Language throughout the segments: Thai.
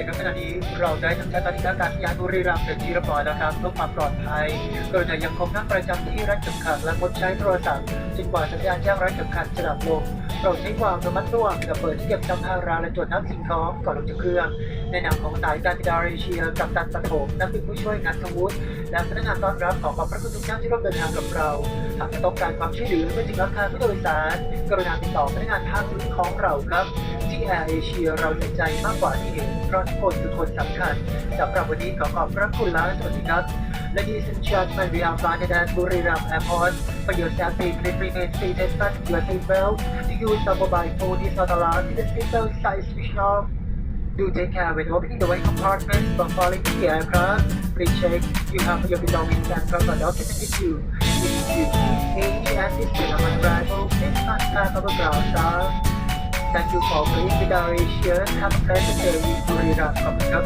ณณขณะนี้เราได้ทำการตัดสินการย้ายบุรีรัมย์เป็นที่เรียบร้อยแล้วครับเพื่อความปลอดภัยกรุณายังคงนั่งประจำที่รัดเข็มขัดและงดใช้โทรศัพท์จนกว่าสัญญาณแจ้งรัดเข็มขัดจะดับลงโปรดใช้ความระมัดระวังอย่าเปิดที่เก็บสัมภาระและตรวจนับสิ่งของก่อนลงจากเครื่องในนามของสายการบินแอร์เอเชียกัปตันปฐมนักบินผู้ช่วยนัทวุฒิและพนักงานต้อนรับขอขอบพระคุณทุกท่านที่ร่วมเดินทางกับเราหากต้องการความช่วยเหลือเพื่อถึงราคาผู้โดยสารกรุณาติดต่อพนักงานภาคพื้นของเราครับที่แอร์เอเชียเราใส่ใจมากกว่าที่เห็นเพราะทุกคนคือคนสำคัญสำหรับวันนี้ขอขอบพระคุณและสวัสดีครับ Ladies and gentlemen, we have landed at Buriram Airport. For your safety, please remain seated, fasten your seatbelt. The use of mobile phone is not allowed. The seatbelt sign switched off. Do take care when opening the way compartments from falling to the aircraft. Please check you have your belongings and proper documents with you. If you need aid and assistance on arrival, please contact our ground staff. Thank you for being with our Asia. Have a pleasant day in Buriram. ขอบคุณครับ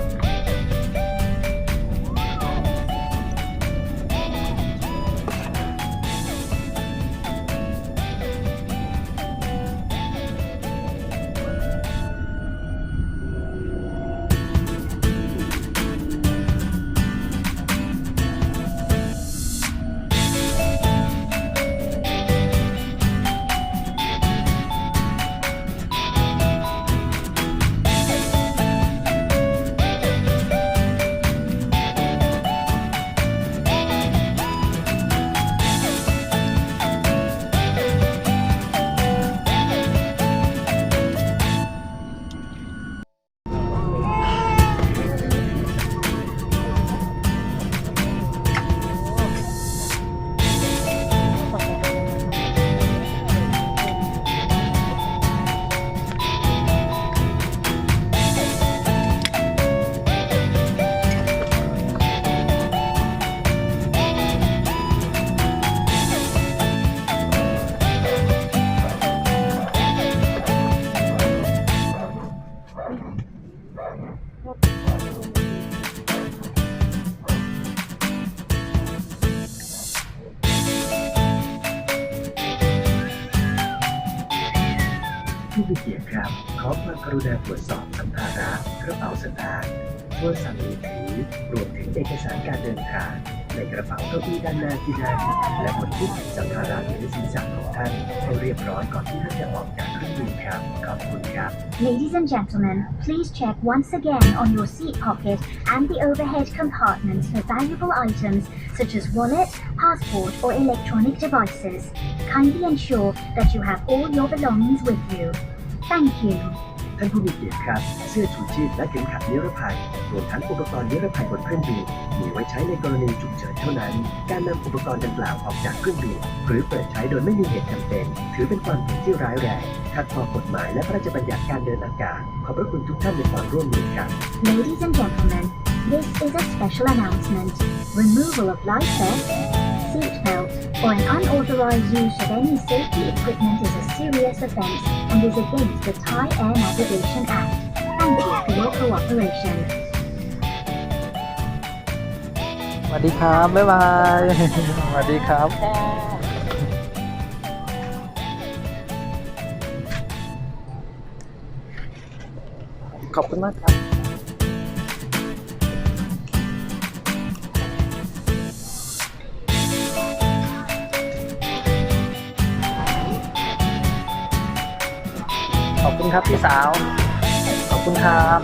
ผู้มีเกียรติครับขอความกรุณาตรวจสอบสัมภาระกระเป๋าสตางค์โทรศัพท์มือถือรวมถึงเอกสารการเดินทางในกระเป๋าเก้าอี้ด้านหน้าที่นั่งและบนที่แขวนสัมภาระในศีรษะของท่านให้เรียบร้อยก่อนที่ท่านจะออกจากเครื่องบินครับขอบคุณครับ Ladies and gentlemen, please check once again on your seat pocket and the overhead compartments for valuable items such as wallet, passport, or electronic devices. Kindly ensure that you have all your belongings with you. Thank you. ท่านผู้มีเกียรติครับเสื้อชูชีพและเข็มขัดนิรภัยรวมทั้งอุปกรณ์นิรภัยบนเครื่องบินมีไว้ใช้ในกรณีฉุกเฉินเท่านั้นการนำอุปกรณ์ดังกล่าวออกจากเครื่องบินหรือเปิดใช้โดยไม่มีเหตุจำเป็นถือเป็นความผิดที่ร้ายแรงขัดต่อกฎหมายและพระราชบัญญัติการเดินอากาศขอบพระคุณทุกท่านในความร่วมมือครับ Ladies and gentlemen, this is a special announcement. Removal of life vest, seatbelt, or an unauthorized use of any safety equipment is a serious offense and is against the Thai Air Navigation Act. Thank you for your cooperation. สวัสดีครับ บ๊ายบาย สวัสดีครับ ขอบคุณมากครับ ขอบคุณครับพี่สาว ขอบคุณครับ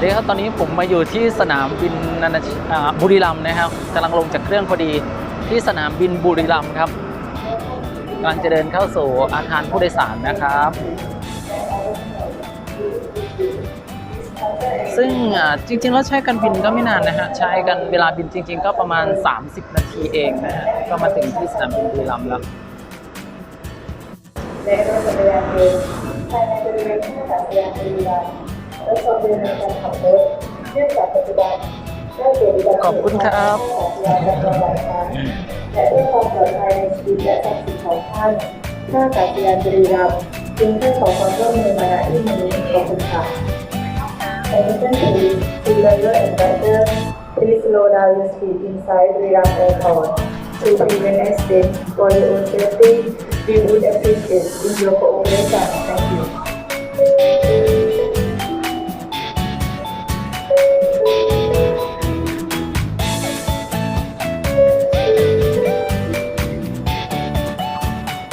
สวัสดีครับตอนนี้ผมมาอยู่ที่สนามบินบุรีรัมย์นะครับกำลังลงจากเครื่องพอดีที่สนามบินบุรีรัมย์ครับกำลังจะเดินเข้าสู่อาคารผู้โดยสารนะครับ ซึ่งจริงๆแล้วใช้การบินก็ไม่นานนะฮะใช้กันเวลาบินจริงๆก็ประมาณ30นาทีเองนะฮะก็มาถึงที่สนามบินบุรีรัมย์แล้วในรถจักรยานยนต์ภายในบริเวณท่าอากาศยานบุรีรัมย์และความเร็วในการขับรถเนื่องจากปัจจุบัน ขอบคุณครับ และเพื่อความปลอดภัยในชีวิตและทรัพย์สินของท่านท่าอากาศยานบุรีรัมย์จึงได้ขอความร่วมมือมาณที่นี้ขอบคุณค่ะ Attention to driver and rider, please slow down your speed inside Buriram Airport to prevent accident. For your own safety, we would appreciate if your cooperation. Thank you.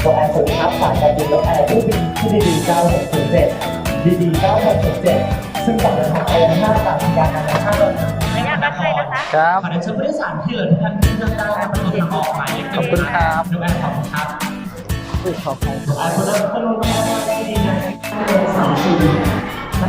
ตัวแอร์สวัสดีครับสายการบินนกแอร์ผู้บินที่ดี9607ดี9607ซึ่งต่อเดินทางไปยังท่าอากาศยานนานาชาติ ครับ ขอเรียนเชิญผู้โดยสารที่เหลือทุกท่านขึ้นเครื่องได้และประตูทางออกหมายเลข ขอบคุณครับ นกแอร์ขอบคุณครับ อุ้ยขอบคุณ ขอบคุณครับคุณลุงครับที่ดีนะครับบ๊า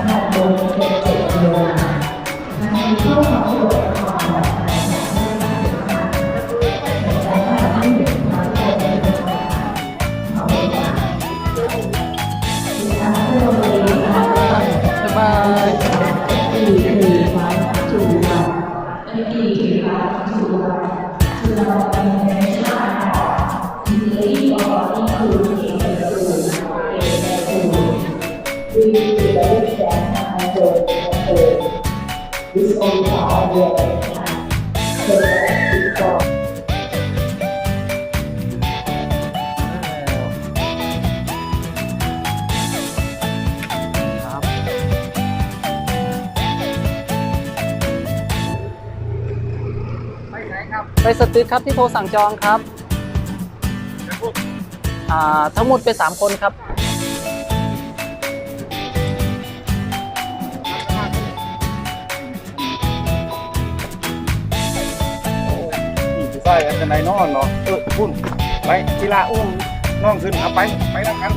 ยบายครับไปสตืดครับที่โทรสั่งจองครับทั้งหมดเป็น3 คนครับ ใส่อันจะไหนนอนเนาะพุ่นไปกีฬาอุ้มน้องขึ้นเอาไปแล้วกัน